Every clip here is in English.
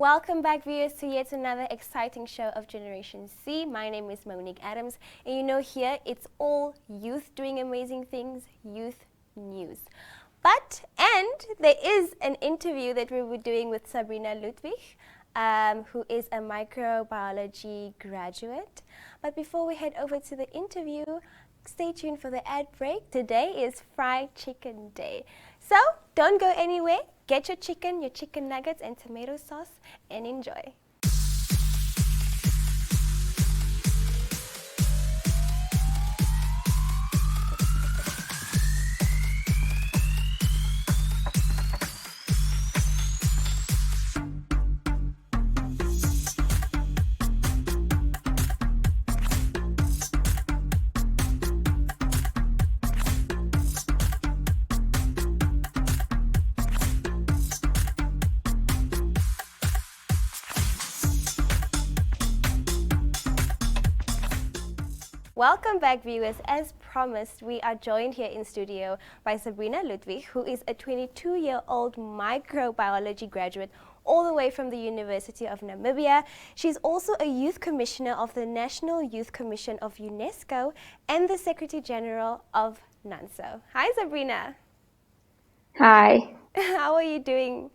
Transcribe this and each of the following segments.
Welcome back, viewers, to yet another exciting show of Generation C. My name is Monique Adams, and you know here it's all youth doing amazing things, youth news. And there is an interview that we were doing with Zabrina Ludwig, who is a microbiology graduate. But before we head over to the interview, stay tuned for the ad break. Today is Fried Chicken Day. So don't go anywhere. Get your chicken nuggets and tomato sauce, and enjoy. Welcome back, viewers. As promised, we are joined here in studio by Zabrina Ludwig, who is a 22-year-old microbiology graduate all the way from the University of Namibia. She's also a youth commissioner of the National Youth Commission of UNESCO and the Secretary General of NANSO. Hi, Zabrina. Hi. How are you doing?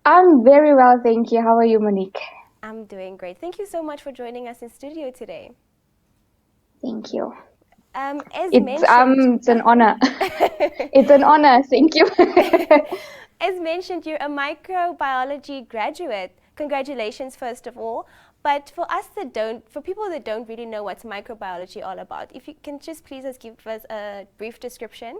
I'm very well, thank you. How are you, Monique? I'm doing great. Thank you so much for joining us in studio today. Thank you. It's an honor. It's an honor. Thank you. As mentioned, you're a microbiology graduate. Congratulations, first of all. But for people that don't really know what's microbiology all about, if you can just please give us a brief description.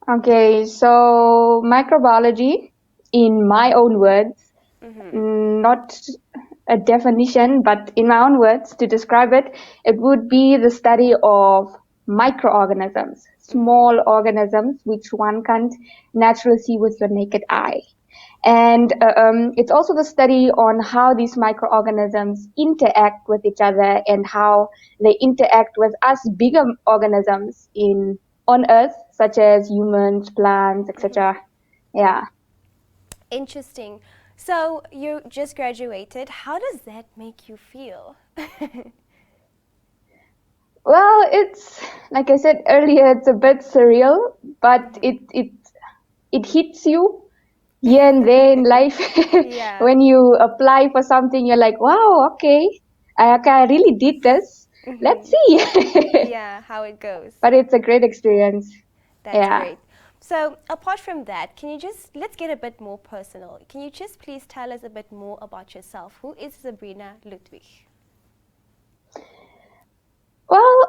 Okay, so microbiology, in my own words, not a definition, but in my own words, to describe it, it would be the study of microorganisms, small organisms which one can't naturally see with your naked eye. And it's also the study on how these microorganisms interact with each other and how they interact with us bigger organisms on Earth, such as humans, plants, etc. Yeah. Interesting. So you just graduated. How does that make you feel? Well, it's like I said earlier, it's a bit surreal, but it hits you here and there in life. Yeah. When you apply for something, you're like, wow, okay, I really did this. Let's see. Yeah, how it goes. But it's a great experience. That's great. So apart from that, let's get a bit more personal. Can you just please tell us a bit more about yourself? Who is Zabrina Ludwig? Well,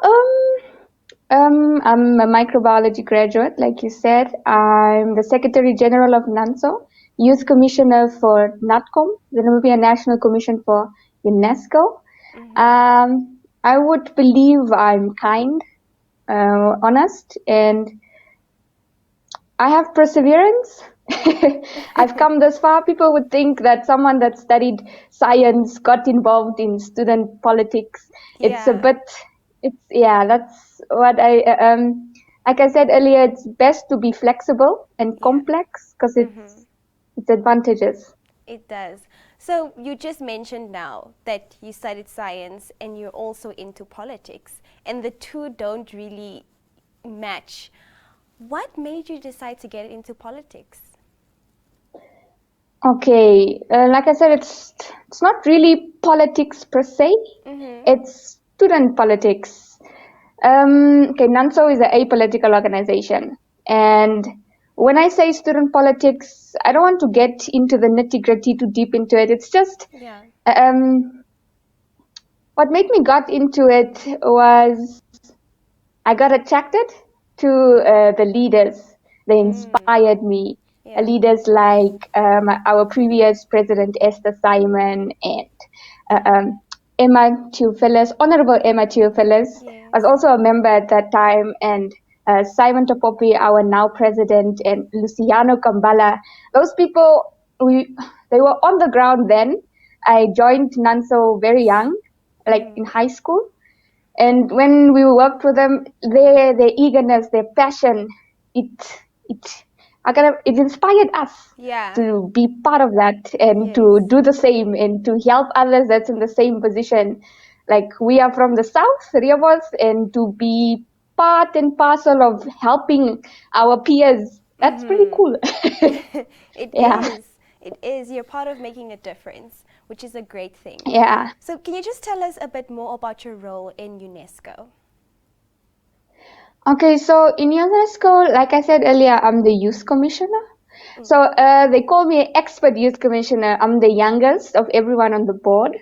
I'm a microbiology graduate, like you said. I'm the Secretary General of NANSO, Youth Commissioner for NATCOM, the Namibia National Commission for UNESCO. I would believe I'm kind, honest, and I have perseverance. I've come this far. People would think that someone that studied science got involved in student politics. That's what like I said earlier, it's best to be flexible and complex because it's advantageous. It does. So you just mentioned now that you studied science and you're also into politics, and the two don't really match. What made you decide to get into politics? Okay, like I said, it's not really politics per se. It's student politics. Okay, NANSO is an apolitical organization, and when I say student politics, I don't want to get into the nitty-gritty too deep into it. It's just what made me got into it was I got attracted to the leaders. They inspired me. Leaders like our previous president, Esther Simon, and Honorable Emma Theophilus was also a member at that time, and Simon Topopi, our now president, and Luciano Kambala. Those people, they were on the ground then. I joined NANSO very young, like in high school. And when we worked with them, their eagerness, their passion, it it inspired us to be part of that and to do the same and to help others that's in the same position. Like we are from the south, three of us, and to be part and parcel of helping our peers. That's pretty cool. It is. It is. You're part of making a difference, which is a great thing. Yeah. So can you just tell us a bit more about your role in UNESCO? Okay, so in UNESCO, like I said earlier, I'm the youth commissioner. So they call me expert youth commissioner. I'm the youngest of everyone on the board.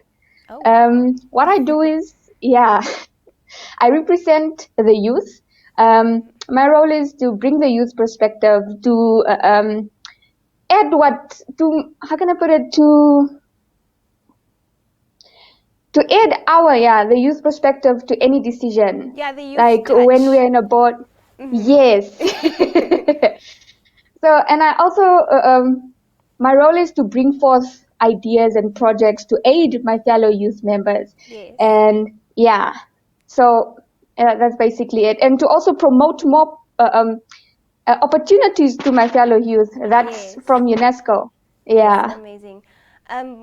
What I do is, I represent the youth. My role is to bring the youth perspective, to add how can I put it, to add the youth perspective to any decision. Yeah, the youth like touch. When we're in a board. Yes. So, and I also, my role is to bring forth ideas and projects to aid my fellow youth members. Yes. And so that's basically it. And to also promote more opportunities to my fellow youth. That's from UNESCO. Yeah. Yes, amazing.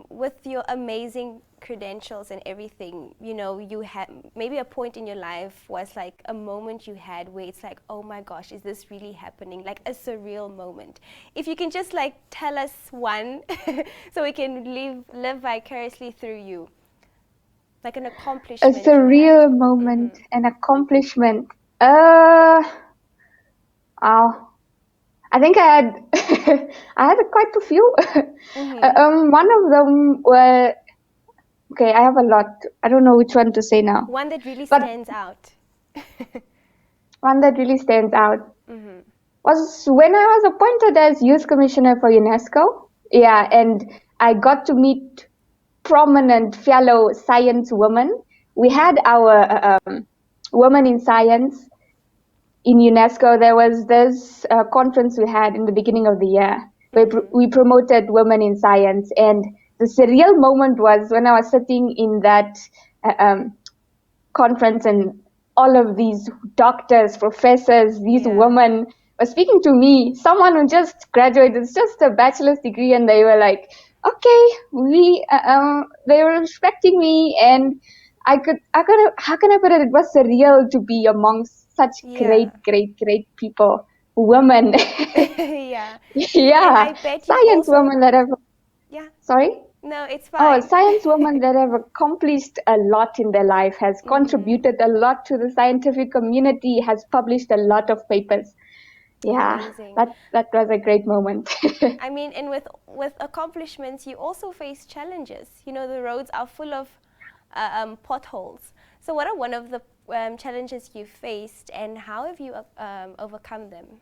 With your amazing credentials and everything, you know, you had maybe a point in your life was like a moment you had where it's like, oh my gosh, is this really happening? Like a surreal moment. If you can just like tell us one so we can live vicariously through you. Like an accomplishment. A surreal moment, an accomplishment. I think I had quite a few. One of them were, okay, I have a lot. I don't know which one to say now. One that really stands out. One that really stands out was when I was appointed as youth commissioner for UNESCO. Yeah, and I got to meet prominent fellow science women. We had our Women in Science in UNESCO. There was this conference we had in the beginning of the year where we promoted women in science. And the surreal moment was when I was sitting in that conference and all of these doctors, professors, these women were speaking to me, someone who just graduated, it's just a bachelor's degree, and they were like, okay, they were respecting me, and how can I put it? It was surreal to be amongst such great people, women. Yeah. Science women that have. Sorry? No, it's fine. Science women that have accomplished a lot in their life, has contributed a lot to the scientific community, has published a lot of papers. Yeah, amazing. That was a great moment. I mean, and with accomplishments, you also face challenges. You know, the roads are full of potholes. So what are one of the challenges you faced, and how have you overcome them?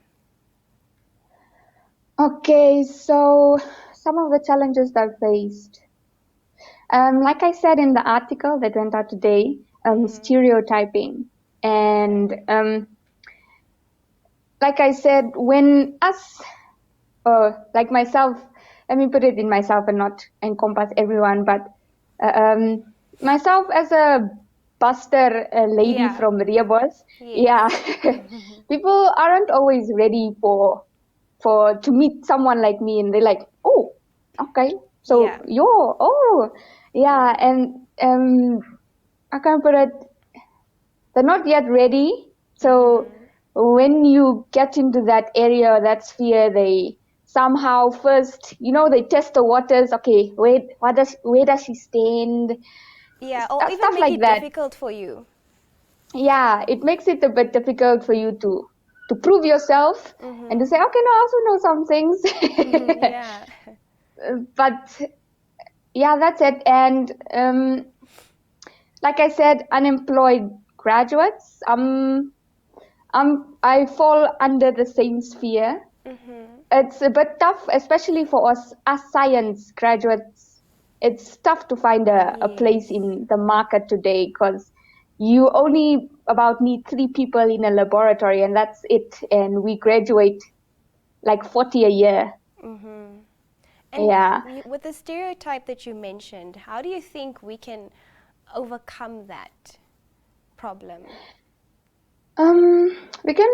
Okay, so some of the challenges that I faced. Like I said in the article that went out today, stereotyping. And like I said, when us, like myself, let me put it in myself and not encompass everyone, but myself as a buster lady from Riabos, people aren't always ready to meet someone like me, and they're like, oh, okay, so and I can't put it, they're not yet ready. So when you get into that area, that sphere, they somehow first, they test the waters. Okay, where does she stand? Yeah, or even make it difficult for you. Yeah, it makes it a bit difficult for you to prove yourself and to say, okay, no, I also know some things. But yeah, that's it. And like I said, unemployed graduates, I fall under the same sphere. It's a bit tough, especially for us science graduates. It's tough to find a place in the market today, because you only about need 3 people in a laboratory, and that's it. And we graduate like 40 a year. And with the stereotype that you mentioned, how do you think we can overcome that problem? We can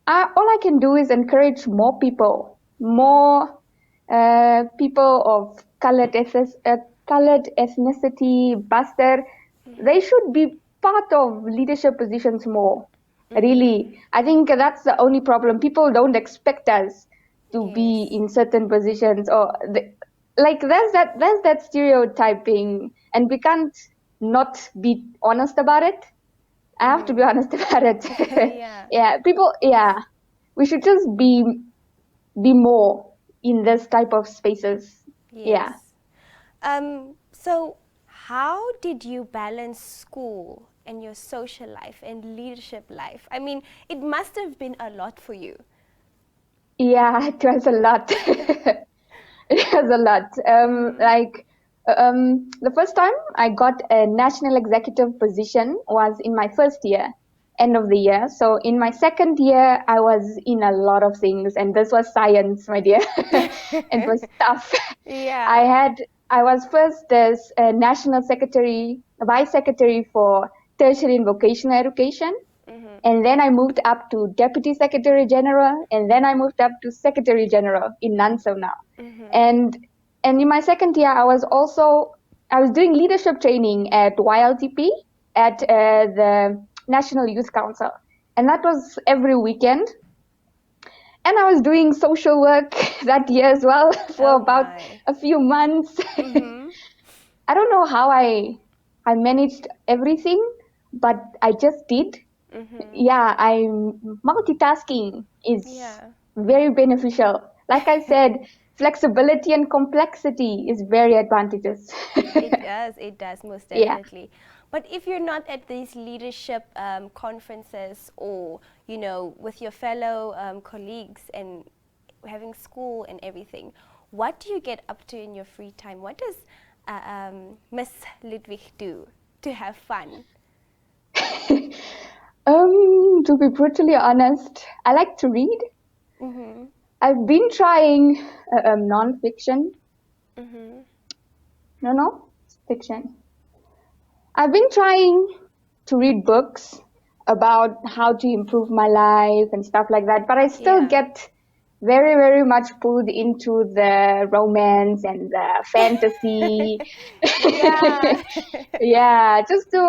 all I can do is encourage more people, more people of colored ethnicity, Bastar. They should be part of leadership positions more. Really, I think that's the only problem. People don't expect us to be Yes. in certain positions, or like there's that stereotyping, and we can't not be honest about it. I have to be honest about it. Yeah. Yeah, people. Yeah, we should just be more in this type of spaces. Yes. Yeah. So, how did you balance school and your social life and leadership life? I mean, it must have been a lot for you. Yeah, it was a lot. It was a lot. The first time I got a national executive position was in my first year, end of the year. So in my second year, I was in a lot of things, and this was science, my dear. It was tough. I Yeah. had, I was first as a national secretary, vice secretary for tertiary and vocational education. And then I moved up to Deputy Secretary General, and then I moved up to Secretary General in NANSO now. And and in my second year, I was doing leadership training at YLTP at the National Youth Council, and that was every weekend. And I was doing social work that year as well for Oh about my. a few months. I don't know how I managed everything, but I just did. Yeah, multitasking is Yeah. very beneficial. Like I said, flexibility and complexity is very advantageous. It does, most Yeah. definitely. But if you're not at these leadership conferences or, with your fellow colleagues and having school and everything, what do you get up to in your free time? What does Miss Ludwig do to have fun? To be brutally honest, I like to read. Mm-hmm. I've been trying non-fiction. No, fiction. I've been trying to read books about how to improve my life and stuff like that, but I still Yeah. get very, very much pulled into the romance and the fantasy. Yeah. Yeah, just to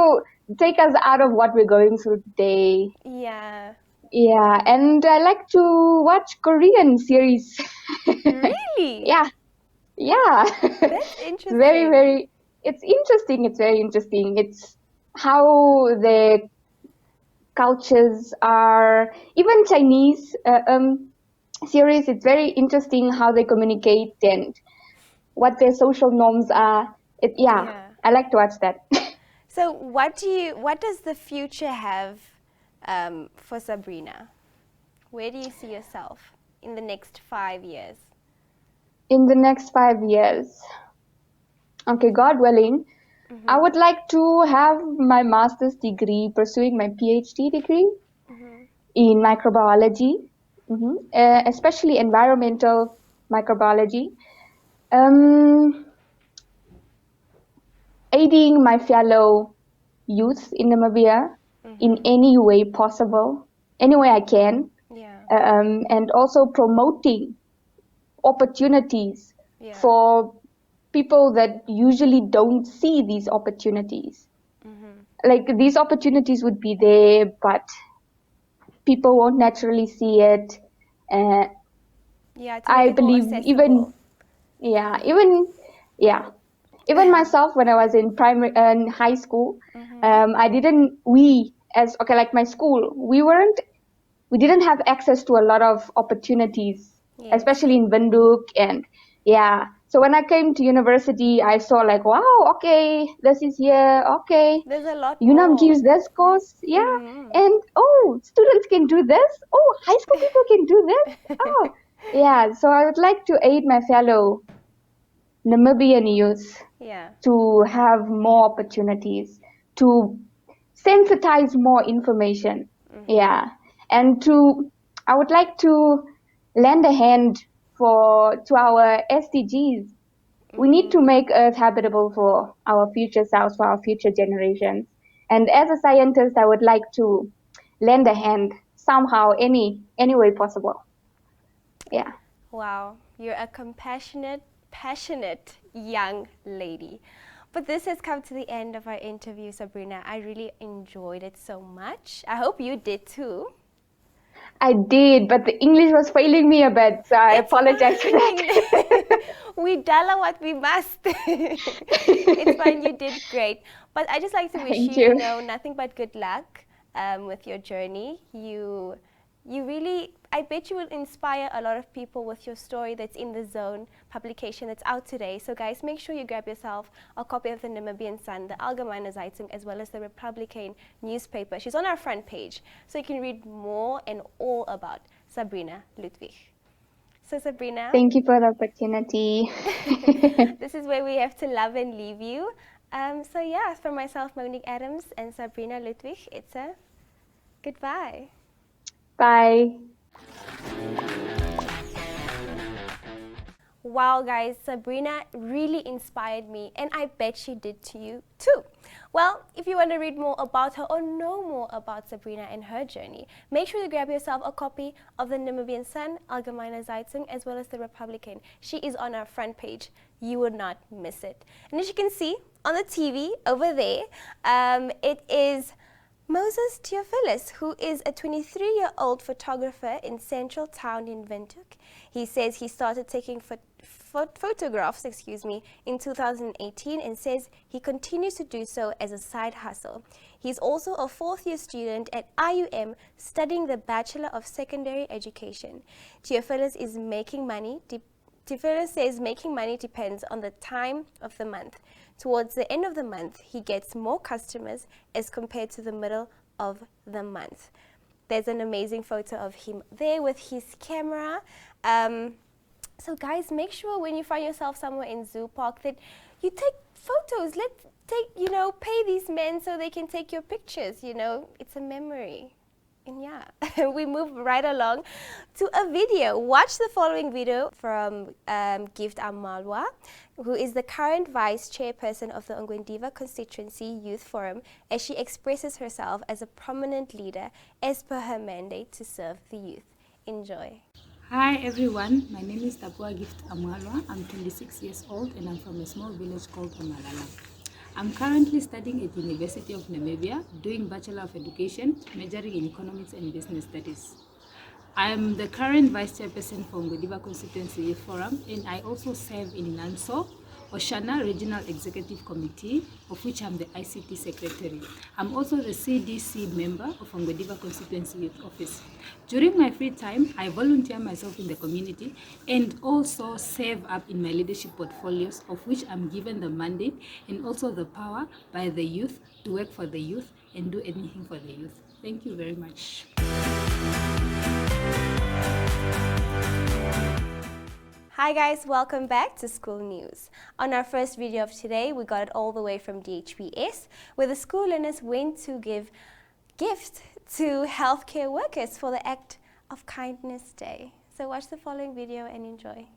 take us out of what we're going through today. Yeah. Yeah, and I like to watch Korean series. Really? Yeah, yeah. That's Very, interesting. very, it's interesting. It's very interesting. It's how the cultures are, even Chinese series. It's very interesting how they communicate and what their social norms are. Yeah, Yeah. I like to watch that. So, what does the future have for Zabrina? Where do you see yourself in the next 5 years? In the next 5 years, okay, God willing, I would like to have my master's degree, pursuing my PhD degree in microbiology, especially environmental microbiology, um, aiding my fellow youth in Namibia in any way possible, any way I can, Yeah. and also promoting opportunities Yeah. for people that usually don't see these opportunities. Like these opportunities would be there, but people won't naturally see it. Uh, Yeah, to make I it more believe accessible. yeah, even, yeah, even myself when I was in primary and high school, I didn't, we as, okay, like my school, we didn't have access to a lot of opportunities, Yes. especially in Windhoek. And yeah, so when I came to university, I saw like, wow, okay, this is here, okay, There's a lot UNAM more. gives this course, yeah, and oh, students can do this, oh, high school people can do this, oh, yeah. So I would like to aid my fellow Namibian youth Yeah. to have more opportunities, to sensitize more information. Yeah. And I would like to lend a hand to our SDGs. We need to make Earth habitable for our future selves, for our future generations. And as a scientist, I would like to lend a hand somehow, any way possible. Yeah. Wow, you're a compassionate, passionate young lady. But this has come to the end of our interview, Zabrina. I really enjoyed it so much. I hope you did too. I did, but the English was failing me a bit, so I apologize for that. We dollar what we must. It's fine, you did great. But I just like to wish Thank you, you. nothing but good luck with your journey. You really, I bet you will inspire a lot of people with your story that's in the Zone publication that's out today. So guys, make sure you grab yourself a copy of the Namibian Sun, the Allgemeine Zeitung, as well as the Republican newspaper. She's on our front page, so you can read more and all about Zabrina Ludwig. So Zabrina, Thank you for the opportunity. this is where we have to love and leave you. So yeah, for myself, Monique Adams, and Zabrina Ludwig, it's a goodbye. Bye. Wow guys, Zabrina really inspired me, and I bet she did to you too. Well, if you want to read more about her or know more about Zabrina and her journey, make sure to grab yourself a copy of the Namibian Sun, Allgemeine Zeitung, as well as the Republican. She is on our front page. You would not miss it. And as you can see on the TV over there, it is Moses Theophilus, who is a 23-year-old photographer in Central Town in Windhoek. He says he started taking photographs in 2018 and says he continues to do so as a side hustle. He's also a fourth-year student at IUM studying the Bachelor of Secondary Education. Theophilus is making money. Theophilus says making money depends on the time of the month. Towards the end of the month, he gets more customers as compared to the middle of the month. There's an amazing photo of him there with his camera. So guys, make sure when you find yourself somewhere in Zoo Park that you take photos. Let's pay these men so they can take your pictures, It's a memory. And yeah, we move right along to a video. Watch the following video from Gift Amalwa, who is the current vice chairperson of the Ongwendiva Constituency Youth Forum, as she expresses herself as a prominent leader as per her mandate to serve the youth. Enjoy. Hi everyone, my name is Tapua Gift Amalwa. I'm 26 years old and I'm from a small village called Amalala. I'm currently studying at the University of Namibia, doing Bachelor of Education, majoring in Economics and Business Studies. I am the current Vice Chairperson for Ongwendiva Constituency Youth Forum, and I also serve in NANSO, Oshana Regional Executive Committee, of which I'm the ICT Secretary. I'm also the CDC member of Ongwendiva Constituency Youth Office. During my free time, I volunteer myself in the community and also save up in my leadership portfolios, of which I'm given the mandate and also the power by the youth to work for the youth and do anything for the youth. Thank you very much. Hi guys, welcome back to School News. On our first video of today, we got it all the way from DHPS, where the school learners went to give gifts to healthcare workers for the Act of Kindness Day. So watch the following video and enjoy.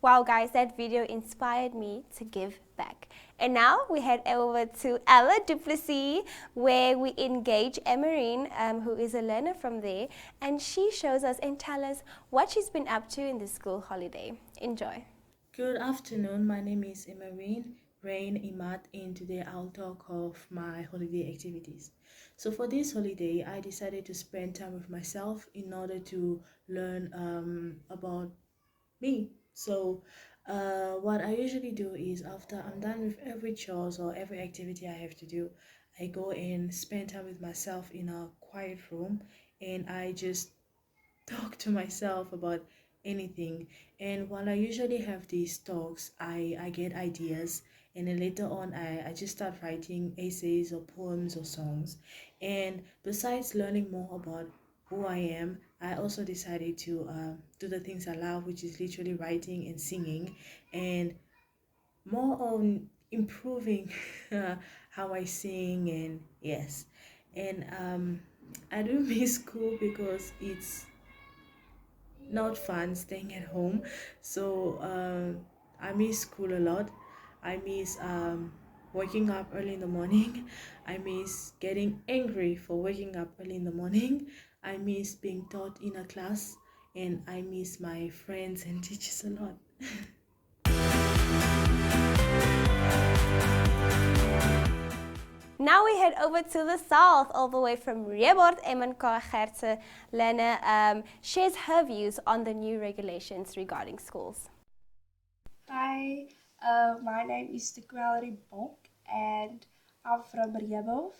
Wow guys, that video inspired me to give back. And now we head over to Ella du Plessis, where we engage Emerine, who is a learner from there, and she shows us and tells us what she's been up to in the school holiday. Enjoy. Good afternoon. My name is Emarine Rain Imat, and today I'll talk of my holiday activities. So for this holiday, I decided to spend time with myself in order to learn about me. What I usually do is after I'm done with every chores or every activity I have to do, I go and spend time with myself in a quiet room, and I just talk to myself about anything. And while I usually have these talks, I get ideas, and then later on I just start writing essays or poems or songs. And besides learning more about who I am, I also decided to do the things I love, which is literally writing and singing, and more on improving how I sing. And yes, and I do miss school because it's not fun staying at home. I miss school a lot. I miss waking up early in the morning. I miss getting angry for waking up early in the morning. I miss being taught in a class, and I miss my friends and teachers a lot. Now we head over to the south, all the way from Reebord. M&K Gertze Lene shares her views on the new regulations regarding schools. Hi, my name is Tequelry Bonk and I'm from Reebok.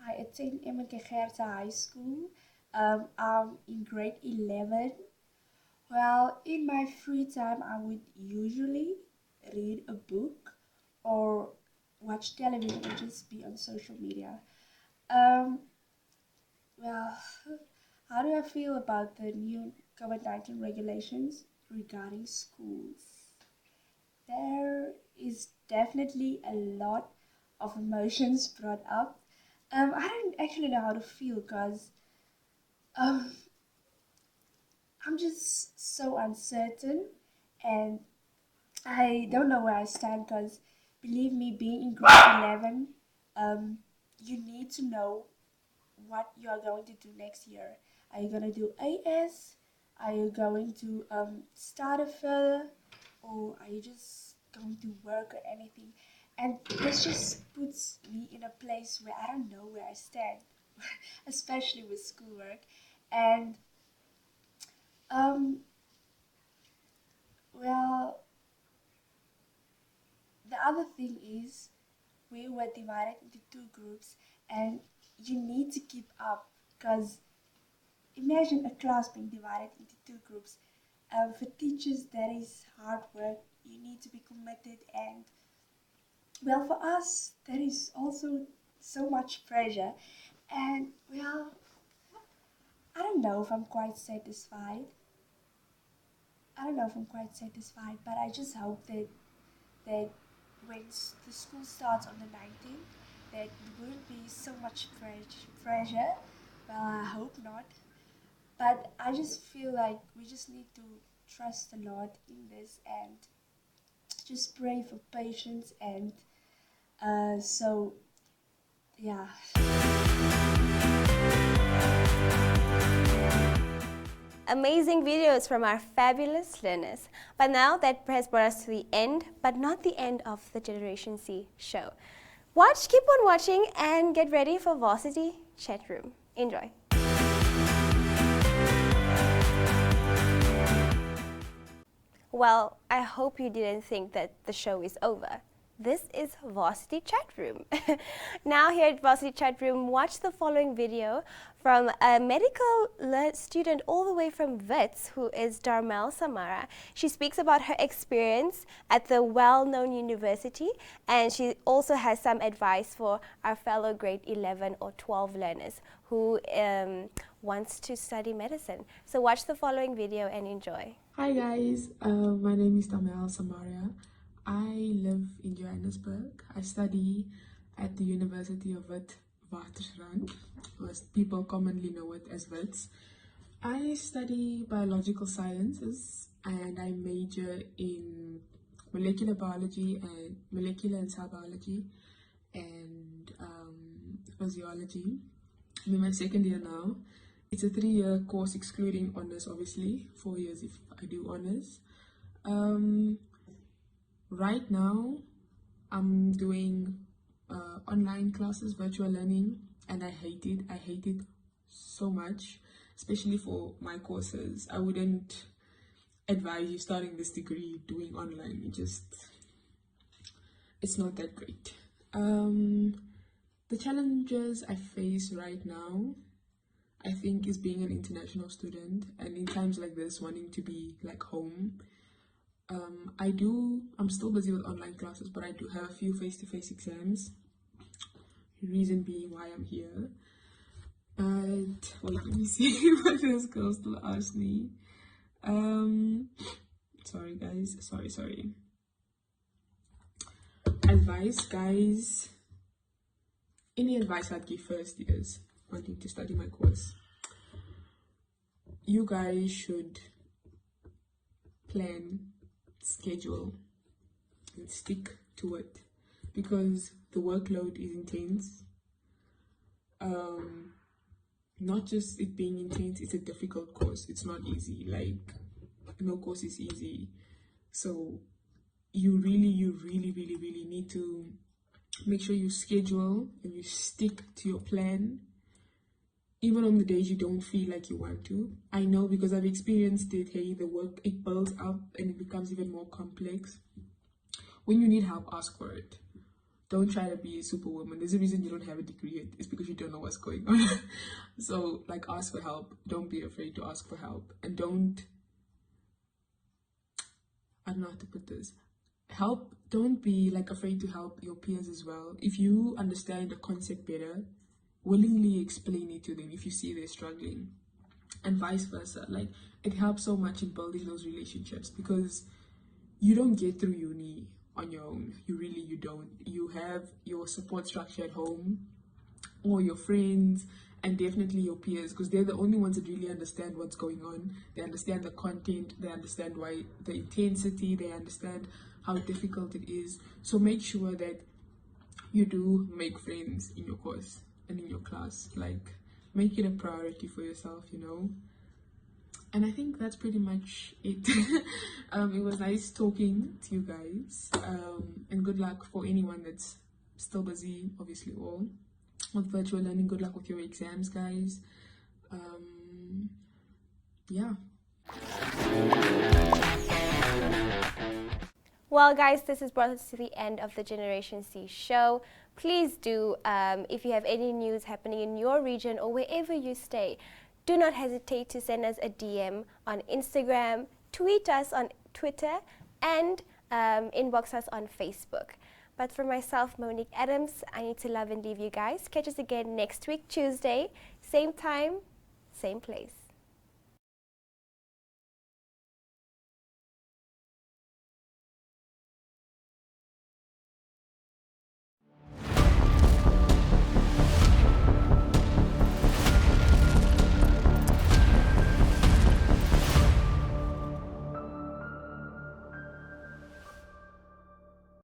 I attend M&K Gertze High School. I'm in grade 11. Well, in my free time, I would usually read a book or watch television or just be on social media. Um, well, how do I feel about the new COVID-19 regulations regarding schools? There is definitely a lot of emotions brought up. I don't actually know how to feel because um, I'm just so uncertain and I don't know where I stand because believe me, being in grade 11, you need to know what you are going to do next year. Are you going to do AS? Are you going to start a further? Or are you just going to work or anything? And this just puts me in a place where I don't know where I stand, especially with schoolwork. And um, well, the other thing is we were divided into two groups, and you need to keep up because imagine a class being divided into two groups. For teachers, that is hard work. You need to be committed, and well, for us, that is also so much pressure. And well, I don't know if I'm quite satisfied. I don't know if I'm quite satisfied, but I just hope that when the school starts on the 19th, that it wouldn't be so much pressure. Well, I hope not. But I just feel like we just need to trust the Lord in this and just pray for patience and so yeah. Amazing videos from our fabulous learners. But now that has brought us to the end, but not the end of the Generation C show. Keep on watching and get ready for Varsity Chat Room. Enjoy. Well, I hope you didn't think that the show is over. This is Varsity Chat Room. Now here at Varsity Chat Room, watch the following video from a medical student all the way from Wits, who is Darmell Samaria. She speaks about her experience at the well-known university, and she also has some advice for our fellow grade 11 or 12 learners who wants to study medicine. So watch the following video and enjoy. Hi guys, my name is Darmell Samaria. I live in Johannesburg. I study at the University of Witwatersrand, as people commonly know it as Wits. I study biological sciences and I major in molecular biology and molecular and cell biology and physiology. I'm in my second year now. It's a 3-year course excluding honors, obviously, 4 years if I do honors. Right now, I'm doing online classes, virtual learning, and I hate it. I hate it so much, especially for my courses. I wouldn't advise you starting this degree doing online. It's not that great. The challenges I face right now, I think, is being an international student, and in times like this, wanting to be like home. I'm still busy with online classes, but I do have a few face-to-face exams. Reason being why I'm here. But wait, let me see what this girl still asked me. Sorry guys, sorry. Advice, guys. Any advice I'd give first years wanting to study my course. You guys should plan, schedule, and stick to it, because the workload is intense. Not just it being intense, it's a difficult course. It's not easy. Like, no course is easy. So you really need to make sure you schedule and you stick to your plan, even on the days you don't feel like you want to. I know, because I've experienced it. Hey, the work, it builds up and it becomes even more complex. When you need help, ask for it. Don't try to be a superwoman. There's a reason you don't have a degree yet. It's because you don't know what's going on. So, like, ask for help. Don't be afraid to ask for help. And I don't know how to put this. Don't be like afraid to help your peers as well. If you understand the concept better, willingly explain it to them if you see they're struggling, and vice versa. Like, it helps so much in building those relationships, because you don't get through uni on your own. You don't. You have your support structure at home, or your friends, and definitely your peers, because they're the only ones that really understand what's going on. They understand the content, they understand why the intensity, they understand how difficult it is. So make sure that you do make friends in your course and in your class. Like, make it a priority for yourself, you know. And I think that's pretty much it. It was nice talking to you guys, and good luck for anyone that's still busy, obviously, all with virtual learning. Good luck with your exams, guys. Yeah. Well, guys, this has brought us to the end of the Generation C show. Please do, if you have any news happening in your region or wherever you stay, do not hesitate to send us a DM on Instagram, tweet us on Twitter, and inbox us on Facebook. But for myself, Monique Adams, I need to love and leave you guys. Catch us again next week, Tuesday, same time, same place.